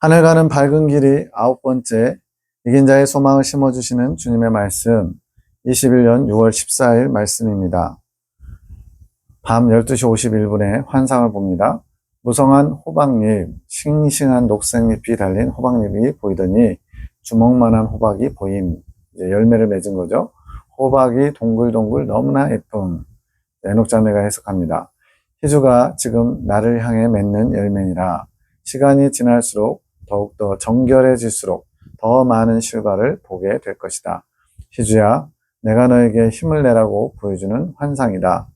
하늘 가는 밝은 길이 9번째, 이긴 자의 소망을 심어주시는 주님의 말씀, 21년 6월 14일 말씀입니다. 밤 12시 51분에 환상을 봅니다. 무성한 호박잎, 싱싱한 녹색잎이 달린 호박잎이 보이더니 주먹만한 호박이 보임. 이제 열매를 맺은 거죠. 호박이 동글동글 너무나 예쁨. 에녹자매가 해석합니다. 희주가 지금 나를 향해 맺는 열매니라. 시간이 지날수록 더욱더 정결해질수록 더 많은 실과를 보게 될 것이다. 희주야, 내가 너에게 힘을 내라고 보여주는 환상이다.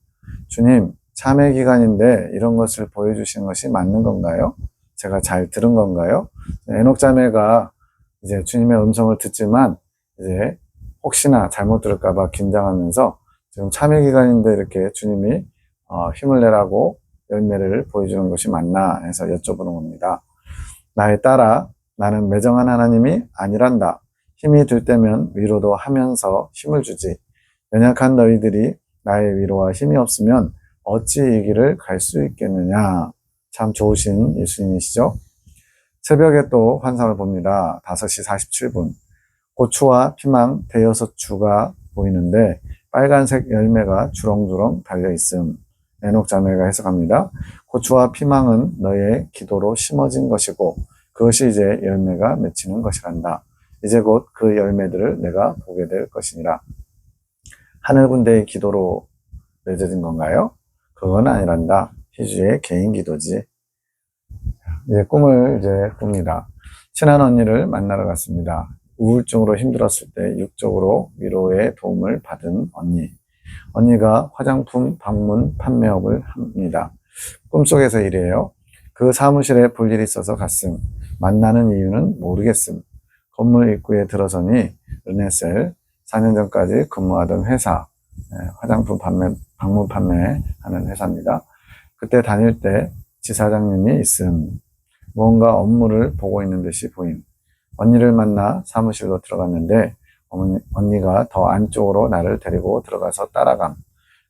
주님, 참회 기간인데 이런 것을 보여주신 것이 맞는 건가요? 제가 잘 들은 건가요? 에녹자매가 이제 주님의 음성을 듣지만 이제 혹시나 잘못 들을까봐 긴장하면서 지금 참회 기간인데 이렇게 주님이 힘을 내라고 열매를 보여주는 것이 맞나 해서 여쭤보는 겁니다. 나의 딸아, 나는 매정한 하나님이 아니란다. 힘이 들 때면 위로도 하면서 힘을 주지. 연약한 너희들이 나의 위로와 힘이 없으면 어찌 이 길을 갈 수 있겠느냐. 참 좋으신 예수님이시죠? 새벽에 또 환상을 봅니다. 5시 47분. 고추와 피망 대여섯 주가 보이는데 빨간색 열매가 주렁주렁 달려있음. 에녹자매가 해석합니다. 고추와 피망은 너의 기도로 심어진 것이고 그것이 이제 열매가 맺히는 것이란다. 이제 곧 그 열매들을 내가 보게 될 것이니라. 하늘군대의 기도로 맺어진 건가요? 그건 아니란다. 희주의 개인 기도지. 이제 꿈을 꿉니다. 친한 언니를 만나러 갔습니다. 우울증으로 힘들었을 때 육적으로 위로의 도움을 받은 언니. 언니가 화장품 방문 판매업을 합니다. 꿈속에서 이래요. 그 사무실에 볼 일이 있어서 갔음. 만나는 이유는 모르겠음. 건물 입구에 들어서니 르네셀 4년 전까지 근무하던 회사, 화장품 방문 판매하는 회사입니다. 그때 다닐 때 지사장님이 있음. 무언가 업무를 보고 있는 듯이 보임. 언니를 만나 사무실로 들어갔는데 언니가 더 안쪽으로 나를 데리고 들어가서 따라감.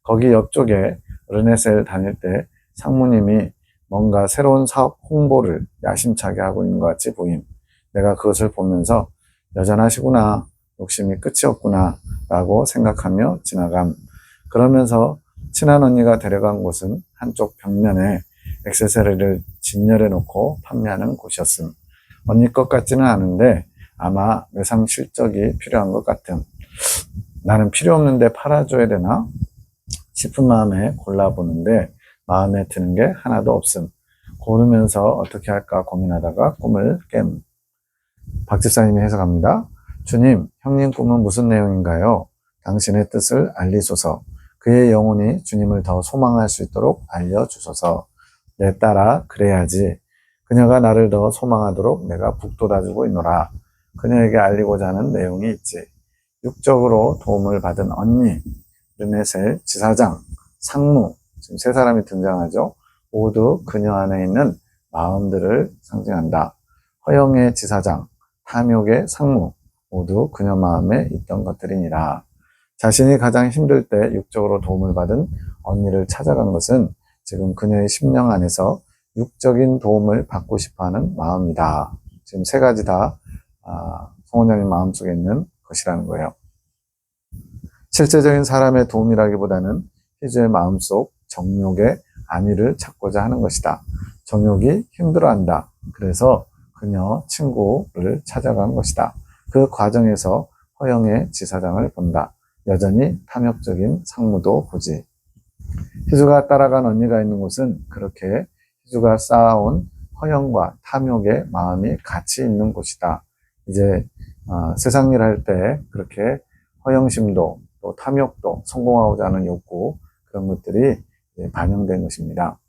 거기 옆쪽에 르네셀 다닐 때 상무님이 뭔가 새로운 사업 홍보를 야심차게 하고 있는 것 같이 보임. 내가 그것을 보면서 여전하시구나, 욕심이 끝이 없구나 라고 생각하며 지나감. 그러면서 친한 언니가 데려간 곳은 한쪽 벽면에 액세서리를 진열해 놓고 판매하는 곳이었음. 언니 것 같지는 않은데 아마 외상 실적이 필요한 것 같음. 나는 필요 없는데 팔아줘야 되나 싶은 마음에 골라보는데 마음에 드는 게 하나도 없음. 고르면서 어떻게 할까 고민하다가 꿈을 깸. 박 집사님이 해석합니다. 주님, 형님 꿈은 무슨 내용인가요? 당신의 뜻을 알리소서. 그의 영혼이 주님을 더 소망할 수 있도록 알려주소서. 내 딸아, 그래야지. 그녀가 나를 더 소망하도록 내가 북돋아주고 있노라. 그녀에게 알리고자 하는 내용이 있지. 육적으로 도움을 받은 언니, 르네셀 지사장, 상무, 지금 세 사람이 등장하죠. 모두 그녀 안에 있는 마음들을 상징한다. 허영의 지사장, 탐욕의 상무, 모두 그녀 마음에 있던 것들이니라. 자신이 가장 힘들 때 육적으로 도움을 받은 언니를 찾아간 것은 지금 그녀의 심령 안에서 육적인 도움을 받고 싶어하는 마음이다. 지금 세 가지 다 송원장님 마음속에 있는 것이라는 거예요. 실제적인 사람의 도움이라기보다는 희주의 마음속 정욕의 안위를 찾고자 하는 것이다. 정욕이 힘들어한다. 그래서 그녀 친구를 찾아간 것이다. 그 과정에서 허영의 지사장을 본다. 여전히 탐욕적인 상무도 보지. 희주가 따라간 언니가 있는 곳은 그렇게 희주가 쌓아온 허영과 탐욕의 마음이 같이 있는 곳이다. 이제 세상 일 할 때 그렇게 허영심도 또 탐욕도 성공하고자 하는 욕구, 그런 것들이 반영된 것입니다.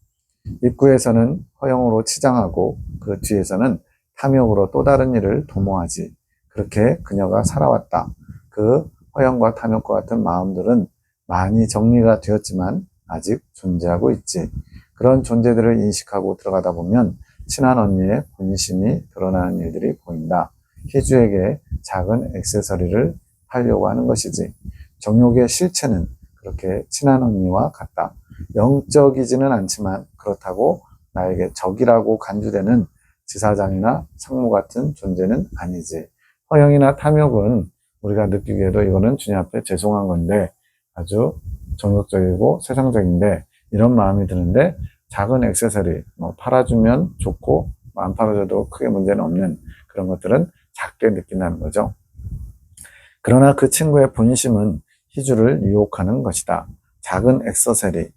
입구에서는 허영으로 치장하고 그 뒤에서는 탐욕으로 또 다른 일을 도모하지. 그렇게 그녀가 살아왔다. 그 허영과 탐욕과 같은 마음들은 많이 정리가 되었지만 아직 존재하고 있지. 그런 존재들을 인식하고 들어가다 보면 친한 언니의 본심이 드러나는 일들이 보인다. 희주에게 작은 액세서리를 팔려고 하는 것이지. 정욕의 실체는 그렇게 친한 언니와 같다. 영적이지는 않지만 그렇다고 나에게 적이라고 간주되는 지사장이나 상무 같은 존재는 아니지. 허영이나 탐욕은 우리가 느끼기에도 이거는 주님 앞에 죄송한 건데 아주 정욕적이고 세상적인데 이런 마음이 드는데 작은 액세서리 팔아주면 좋고 안 팔아줘도 크게 문제는 없는 그런 것들은 작게 느낀다는 거죠. 그러나 그 친구의 본심은 희주를 유혹하는 것이다. 작은 액세서리,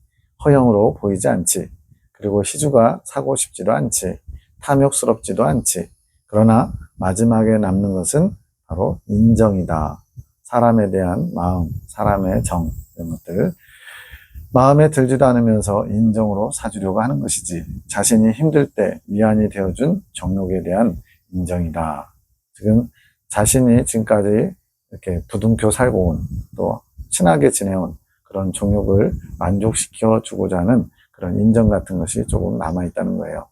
허영으로 보이지 않지. 그리고 희주가 사고 싶지도 않지. 탐욕스럽지도 않지. 그러나 마지막에 남는 것은 바로 인정이다. 사람에 대한 마음, 사람의 정, 이런 것들. 마음에 들지도 않으면서 인정으로 사주려고 하는 것이지. 자신이 힘들 때 위안이 되어준 정욕에 대한 인정이다. 지금 자신이 지금까지 이렇게 부둥켜 살고 온, 또 친하게 지내온 그런 정욕을 만족시켜 주고자 하는 그런 인정 같은 것이 조금 남아있다는 거예요.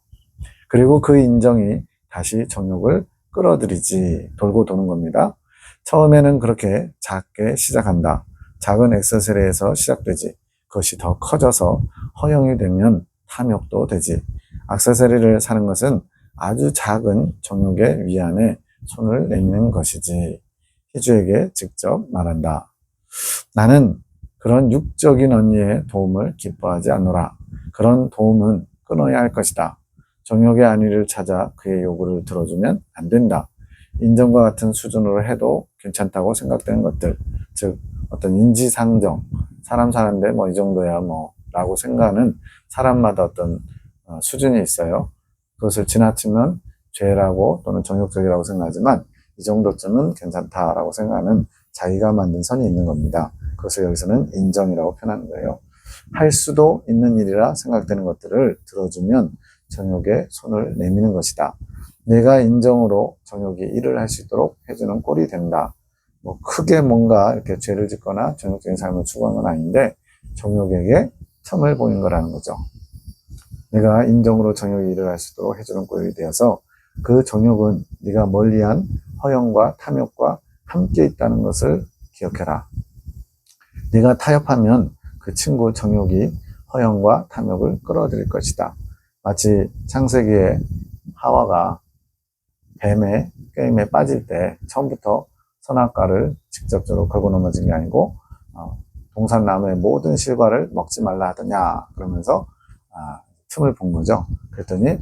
그리고 그 인정이 다시 정욕을 끌어들이지, 돌고 도는 겁니다. 처음에는 그렇게 작게 시작한다. 작은 액세서리에서 시작되지. 그것이 더 커져서 허영이 되면 탐욕도 되지. 액세서리를 사는 것은 아주 작은 정욕의 위안에 손을 내미는 것이지. 희주에게 직접 말한다. 나는 그런 육적인 언니의 도움을 기뻐하지 않노라. 그런 도움은 끊어야 할 것이다. 정욕의 안위를 찾아 그의 요구를 들어주면 안 된다. 인정과 같은 수준으로 해도 괜찮다고 생각되는 것들, 즉 어떤 인지상정, 사람 사는데 이 정도야 라고 생각하는 사람마다 어떤 수준이 있어요. 그것을 지나치면 죄라고 또는 정욕적이라고 생각하지만 이 정도쯤은 괜찮다라고 생각하는 자기가 만든 선이 있는 겁니다. 그것을 여기서는 인정이라고 표현하는 거예요. 할 수도 있는 일이라 생각되는 것들을 들어주면 정욕에 손을 내미는 것이다. 내가 인정으로 정욕이 일을 할 수 있도록 해주는 꼴이 된다. 크게 뭔가 이렇게 죄를 짓거나 정욕적인 삶을 추구한 건 아닌데 정욕에게 틈을 보인 거라는 거죠. 내가 인정으로 정욕이 일을 할 수 있도록 해주는 꼴이 되어서 그 정욕은 네가 멀리한 허영과 탐욕과 함께 있다는 것을 기억해라. 네가 타협하면 그 친구 정욕이 허영과 탐욕을 끌어들일 것이다. 마치 창세기에 하와가 뱀의 게임에 빠질 때 처음부터 선악과를 직접적으로 걸고 넘어진 게 아니고 동산나무의 모든 실과를 먹지 말라 하더냐 그러면서 틈을 본 거죠. 그랬더니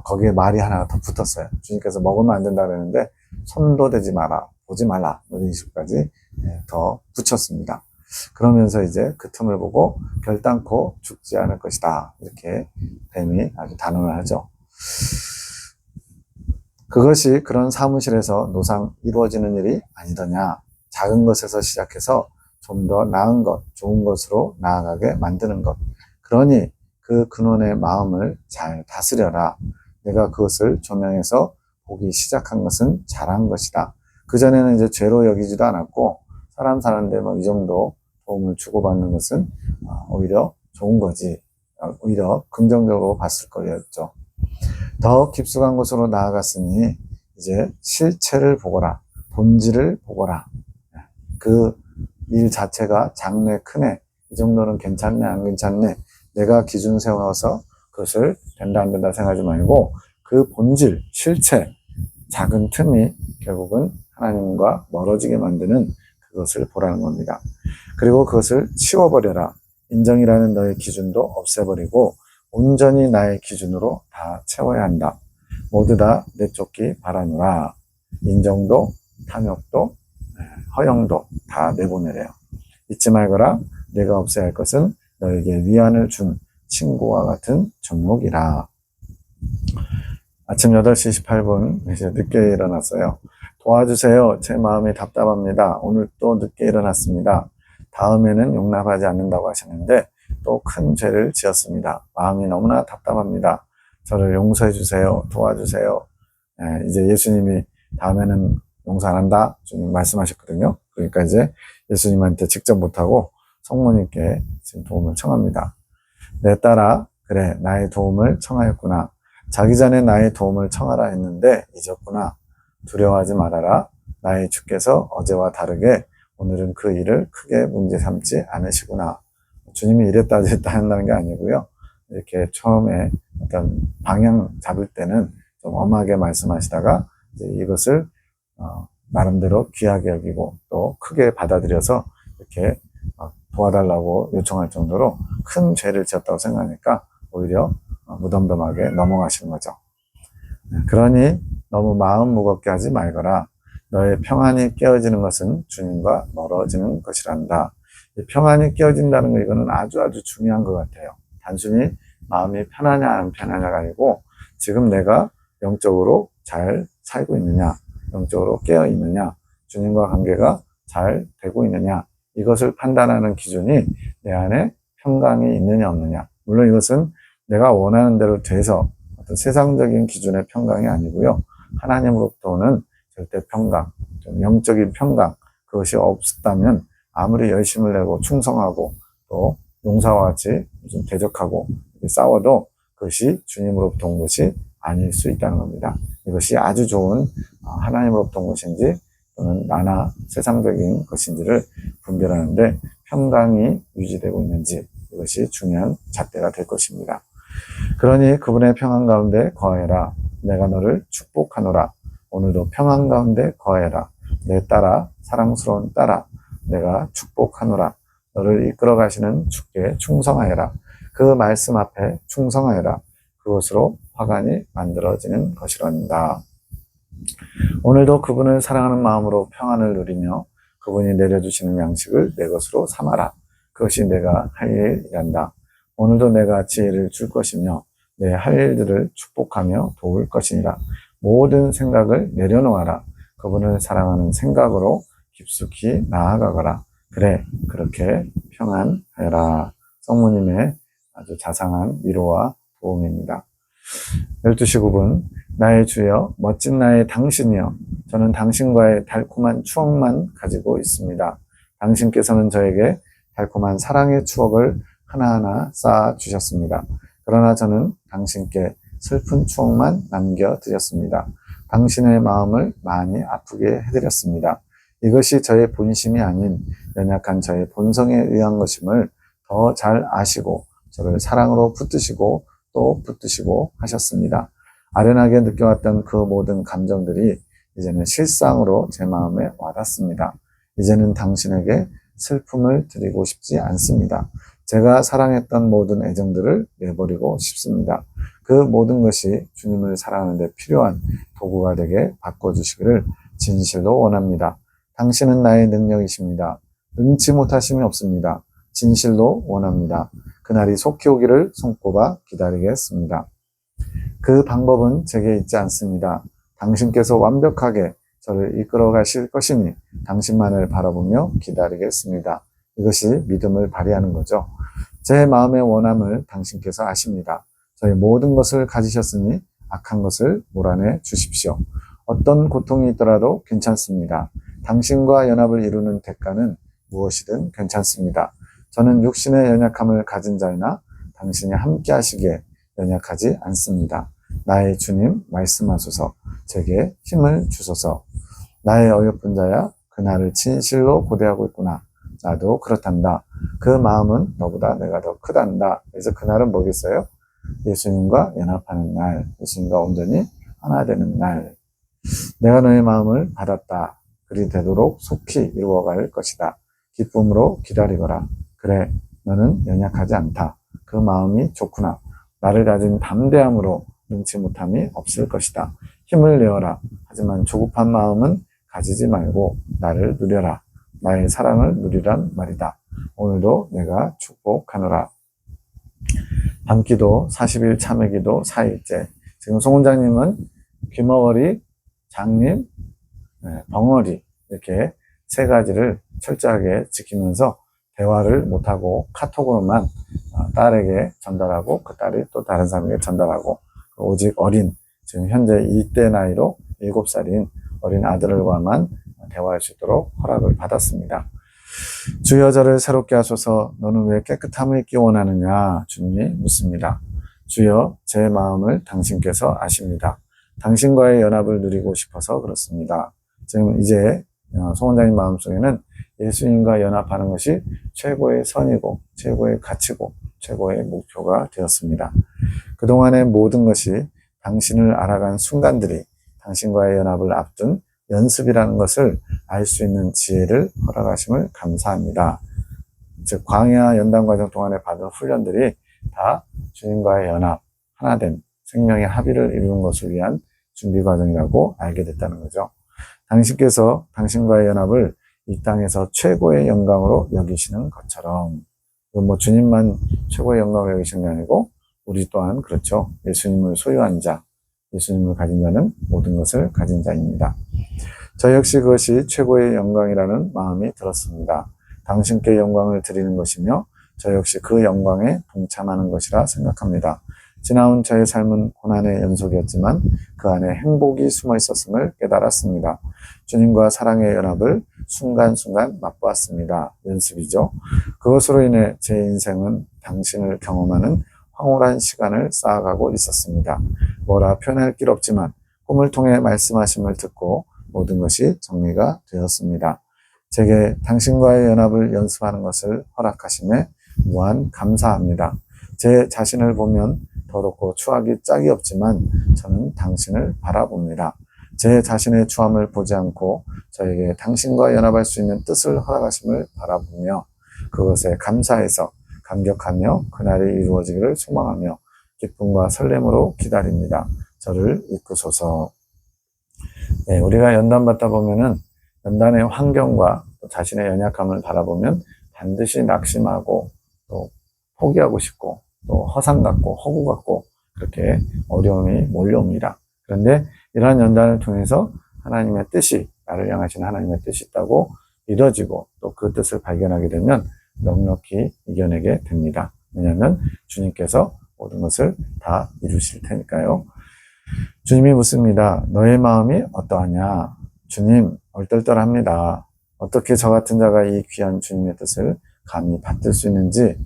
거기에 말이 하나가 더 붙었어요. 주님께서 먹으면 안 된다 그랬는데 손도 대지 마라, 보지 말라 이런 식까지 더 붙였습니다. 그러면서 이제 그 틈을 보고 결단코 죽지 않을 것이다. 이렇게 뱀이 아주 단언을 하죠. 그것이 그런 사무실에서 노상 이루어지는 일이 아니더냐. 작은 것에서 시작해서 좀 더 나은 것, 좋은 것으로 나아가게 만드는 것. 그러니 그 근원의 마음을 잘 다스려라. 내가 그것을 조명해서 보기 시작한 것은 잘한 것이다. 그전에는 이제 죄로 여기지도 않았고 사람 사는데 이 정도 도움을 주고받는 것은 오히려 좋은 거지. 오히려 긍정적으로 봤을 거였죠. 더 깊숙한 곳으로 나아갔으니 이제 실체를 보거라. 본질을 보거라. 그 일 자체가 작네 크네 이 정도는 괜찮네 안 괜찮네 내가 기준 세워서 그것을 된다 안 된다 생각하지 말고 그 본질 실체 작은 틈이 결국은 하나님과 멀어지게 만드는 그것을 보라는 겁니다. 그리고 그것을 치워버려라. 인정이라는 너의 기준도 없애버리고 온전히 나의 기준으로 다 채워야 한다. 모두 다 내쫓기 바라노라. 인정도 탐욕도 허영도 다 내보내래요. 잊지 말거라. 내가 없애야 할 것은 너에게 위안을 준 친구와 같은 정욕이라. 아침 8시 18분 이제 늦게 일어났어요. 도와주세요. 제 마음이 답답합니다. 오늘 또 늦게 일어났습니다. 다음에는 용납하지 않는다고 하셨는데 또 큰 죄를 지었습니다. 마음이 너무나 답답합니다. 저를 용서해 주세요. 도와주세요. 이제 예수님이 다음에는 용서 안 한다 주님 말씀하셨거든요. 그러니까 이제 예수님한테 직접 못하고 성모님께 지금 도움을 청합니다. 내 딸아 그래 나의 도움을 청하였구나. 자기 전에 나의 도움을 청하라 했는데 잊었구나. 두려워하지 말아라. 나의 주께서 어제와 다르게 오늘은 그 일을 크게 문제 삼지 않으시구나. 주님이 이랬다 저랬다 한다는 게 아니고요. 이렇게 처음에 어떤 방향 잡을 때는 좀 엄하게 말씀하시다가 이제 이것을 나름대로 귀하게 여기고 또 크게 받아들여서 이렇게 도와달라고 요청할 정도로 큰 죄를 지었다고 생각하니까 오히려 무덤덤하게 넘어가시는 거죠. 그러니 너무 마음 무겁게 하지 말거라. 너의 평안이 깨어지는 것은 주님과 멀어지는 것이란다. 이 평안이 깨어진다는 거 이거는 아주 중요한 것 같아요. 단순히 마음이 편하냐 안 편하냐가 아니고 지금 내가 영적으로 잘 살고 있느냐, 영적으로 깨어 있느냐, 주님과 관계가 잘 되고 있느냐, 이것을 판단하는 기준이 내 안에 평강이 있느냐 없느냐. 물론 이것은 내가 원하는 대로 돼서 어떤 세상적인 기준의 평강이 아니고요. 하나님으로부터 오는 절대 평강, 좀 영적인 평강, 그것이 없었다면 아무리 열심을 내고 충성하고 또 용사와 같이 무슨 대적하고 싸워도 그것이 주님으로부터 온 것이 아닐 수 있다는 겁니다. 이것이 아주 좋은 하나님으로부터 온 것인지 또는 나나 세상적인 것인지를 분별하는데 평강이 유지되고 있는지 이것이 중요한 잣대가 될 것입니다. 그러니 그분의 평안 가운데 거하여라. 내가 너를 축복하노라. 오늘도 평안 가운데 거하여라. 내 딸아, 사랑스러운 딸아, 내가 축복하노라. 너를 이끌어 가시는 주께 충성하여라. 그 말씀 앞에 충성하여라. 그것으로 화관이 만들어지는 것이란다. 오늘도 그분을 사랑하는 마음으로 평안을 누리며 그분이 내려주시는 양식을 내 것으로 삼아라. 그것이 내가 할 일이란다. 오늘도 내가 지혜를 줄 것이며 내 할 일들을 축복하며 도울 것이니라. 모든 생각을 내려놓아라. 그분을 사랑하는 생각으로 깊숙이 나아가거라. 그래, 그렇게 평안하여라. 성모님의 아주 자상한 위로와 도움입니다. 12시 9분 나의 주여 멋진 나의 당신이여 저는 당신과의 달콤한 추억만 가지고 있습니다. 당신께서는 저에게 달콤한 사랑의 추억을 하나하나 쌓아주셨습니다. 그러나 저는 당신께 슬픈 추억만 남겨드렸습니다. 당신의 마음을 많이 아프게 해드렸습니다. 이것이 저의 본심이 아닌 연약한 저의 본성에 의한 것임을 더 잘 아시고 저를 사랑으로 붙드시고 또 붙드시고 하셨습니다. 아련하게 느껴왔던 그 모든 감정들이 이제는 실상으로 제 마음에 와닿습니다. 이제는 당신에게 슬픔을 드리고 싶지 않습니다. 제가 사랑했던 모든 애정들을 내버리고 싶습니다. 그 모든 것이 주님을 사랑하는 데 필요한 도구가 되게 바꿔주시기를 진실로 원합니다. 당신은 나의 능력이십니다. 능치 못하심이 없습니다. 진실로 원합니다. 그날이 속히 오기를 손꼽아 기다리겠습니다. 그 방법은 제게 있지 않습니다. 당신께서 완벽하게 저를 이끌어 가실 것이니 당신만을 바라보며 기다리겠습니다. 이것이 믿음을 발휘하는 거죠. 제 마음의 원함을 당신께서 아십니다. 저희 모든 것을 가지셨으니 악한 것을 몰아내 주십시오. 어떤 고통이 있더라도 괜찮습니다. 당신과 연합을 이루는 대가는 무엇이든 괜찮습니다. 저는 육신의 연약함을 가진 자이나 당신이 함께 하시기에 연약하지 않습니다. 나의 주님 말씀하소서. 제게 힘을 주소서. 나의 어여쁜 자야 그날을 진실로 고대하고 있구나. 나도 그렇단다. 그 마음은 너보다 내가 더 크단다. 그래서 그날은 뭐겠어요? 예수님과 연합하는 날, 예수님과 온전히 하나 되는 날. 내가 너의 마음을 받았다. 그리 되도록 속히 이루어갈 것이다. 기쁨으로 기다리거라. 그래, 너는 연약하지 않다. 그 마음이 좋구나. 나를 가진 담대함으로 능치 못함이 없을 것이다. 힘을 내어라. 하지만 조급한 마음은 가지지 말고 나를 누려라. 나의 사랑을 누리란 말이다. 오늘도 내가 축복하노라. 밤기도 40일 참회기도 4일째. 지금 송 원장님은 귀머거리, 장님, 벙어리 이렇게 세 가지를 철저하게 지키면서 대화를 못하고 카톡으로만 딸에게 전달하고 그 딸이 또 다른 사람에게 전달하고 오직 어린 지금 현재 이때 나이로 7살인 어린 아들과만 대화할 수 있도록 허락을 받았습니다. 주여 저를 새롭게 하소서. 너는 왜 깨끗함을 입기 원하느냐 주님이 묻습니다. 주여 제 마음을 당신께서 아십니다. 당신과의 연합을 누리고 싶어서 그렇습니다. 지금 이제 송 원장님 마음속에는 예수님과 연합하는 것이 최고의 선이고 최고의 가치고 최고의 목표가 되었습니다. 그동안의 모든 것이 당신을 알아간 순간들이 당신과의 연합을 앞둔 연습이라는 것을 알 수 있는 지혜를 허락하심을 감사합니다. 즉 광야 연단 과정 동안에 받은 훈련들이 다 주님과의 연합, 하나됨, 생명의 합의를 이루는 것을 위한 준비 과정이라고 알게 됐다는 거죠. 당신께서 당신과의 연합을 이 땅에서 최고의 영광으로 여기시는 것처럼, 주님만 최고의 영광으로 여기시는 게 아니고 우리 또한 그렇죠. 예수님을 소유한 자, 예수님을 가진 자는 모든 것을 가진 자입니다. 저 역시 그것이 최고의 영광이라는 마음이 들었습니다. 당신께 영광을 드리는 것이며 저 역시 그 영광에 동참하는 것이라 생각합니다. 지나온 저의 삶은 고난의 연속이었지만 그 안에 행복이 숨어 있었음을 깨달았습니다. 주님과 사랑의 연합을 순간순간 맛보았습니다. 연습이죠. 그것으로 인해 제 인생은 당신을 경험하는 황홀한 시간을 쌓아가고 있었습니다. 뭐라 표현할 길 없지만 꿈을 통해 말씀하심을 듣고 모든 것이 정리가 되었습니다. 제게 당신과의 연합을 연습하는 것을 허락하심에 무한 감사합니다. 제 자신을 보면 더럽고 추하기 짝이 없지만 저는 당신을 바라봅니다. 제 자신의 추함을 보지 않고 저에게 당신과 연합할 수 있는 뜻을 허락하심을 바라보며 그것에 감사해서 감격하며 그날이 이루어지기를 소망하며 기쁨과 설렘으로 기다립니다. 저를 이끄소서. 네, 우리가 연단받다 보면은 연단의 환경과 또 자신의 연약함을 바라보면 반드시 낙심하고 또 포기하고 싶고 또 허상 같고 허구 같고 그렇게 어려움이 몰려옵니다. 그런데 이러한 연단을 통해서 하나님의 뜻이, 나를 향하신 하나님의 뜻이 있다고 믿어지고 또 그 뜻을 발견하게 되면 넉넉히 이겨내게 됩니다. 왜냐하면 주님께서 모든 것을 다 이루실 테니까요. 주님이 묻습니다. 너의 마음이 어떠하냐? 주님, 얼떨떨합니다. 어떻게 저 같은 자가 이 귀한 주님의 뜻을 감히 받들 수 있는지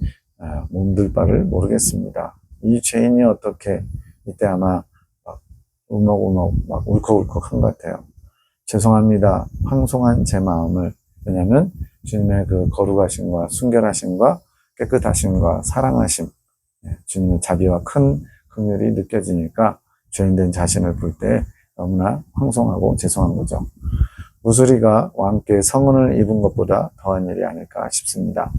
몸둘 바를 모르겠습니다. 이 죄인이 어떻게, 이때 아마 막 울먹울먹 막 울컥울컥 한 것 같아요. 죄송합니다. 황송한 제 마음을. 왜냐하면 주님의 그 거룩하심과 순결하심과 깨끗하심과 사랑하심, 주님의 자비와 큰 긍휼이 느껴지니까 죄인된 자신을 볼 때 너무나 황송하고 죄송한 거죠. 무수리가 왕께 성은을 입은 것보다 더한 일이 아닐까 싶습니다.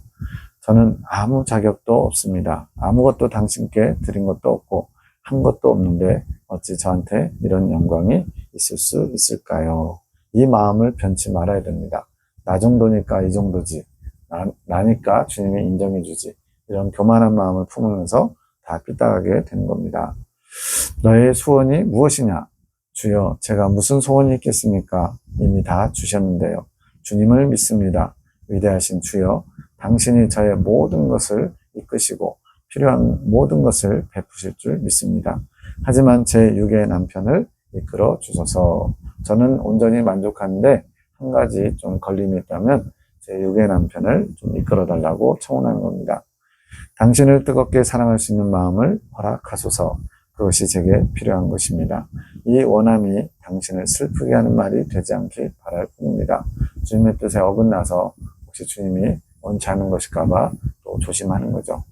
저는 아무 자격도 없습니다. 아무것도 당신께 드린 것도 없고 한 것도 없는데 어찌 저한테 이런 영광이 있을 수 있을까요? 이 마음을 변치 말아야 됩니다. 나 정도니까 이 정도지. 나니까 주님이 인정해 주지. 이런 교만한 마음을 품으면서 다 삐딱하게 되는 겁니다. 너의 소원이 무엇이냐? 주여, 제가 무슨 소원이 있겠습니까? 이미 다 주셨는데요. 주님을 믿습니다. 위대하신 주여, 당신이 저의 모든 것을 이끄시고 필요한 모든 것을 베푸실 줄 믿습니다. 하지만 제 육의 남편을 이끌어 주소서. 저는 온전히 만족하는데 한 가지 좀 걸림이 있다면 제 육의 남편을 좀 이끌어 달라고 청원하는 겁니다. 당신을 뜨겁게 사랑할 수 있는 마음을 허락하소서. 그것이 제게 필요한 것입니다. 이 원함이 당신을 슬프게 하는 말이 되지 않길 바랄 뿐입니다. 주님의 뜻에 어긋나서 혹시 주님이 원치 않은 것일까봐 또 조심하는 거죠.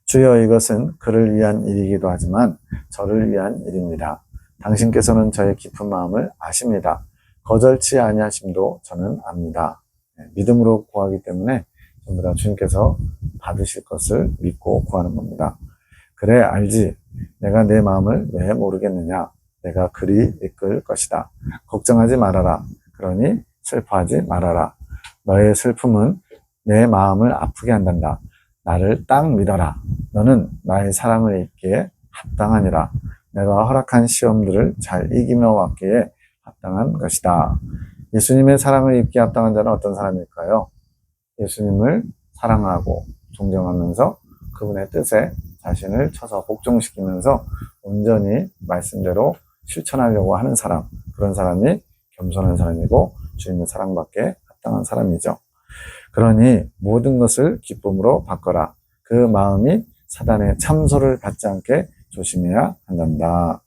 주여, 이것은 그를 위한 일이기도 하지만 저를 위한 일입니다. 당신께서는 저의 깊은 마음을 아십니다. 거절치 아니하심도 저는 압니다. 믿음으로 구하기 때문에 전부 다 주님께서 받으실 것을 믿고 구하는 겁니다. 그래, 알지. 내가 내 마음을 왜 모르겠느냐. 내가 그리 이끌 것이다. 걱정하지 말아라. 그러니 슬퍼하지 말아라. 너의 슬픔은 내 마음을 아프게 한단다. 나를 딱 믿어라. 너는 나의 사랑을 입기에 합당하니라. 내가 허락한 시험들을 잘 이기며 왔기에 합당한 것이다. 예수님의 사랑을 입기에 합당한 자는 어떤 사람일까요? 예수님을 사랑하고 존경하면서 그분의 뜻에 자신을 쳐서 복종시키면서 온전히 말씀대로 실천하려고 하는 사람, 그런 사람이 겸손한 사람이고 주님의 사랑받기에 합당한 사람이죠. 그러니 모든 것을 기쁨으로 바꿔라. 그 마음이 사단의 참소를 받지 않게 조심해야 한단다.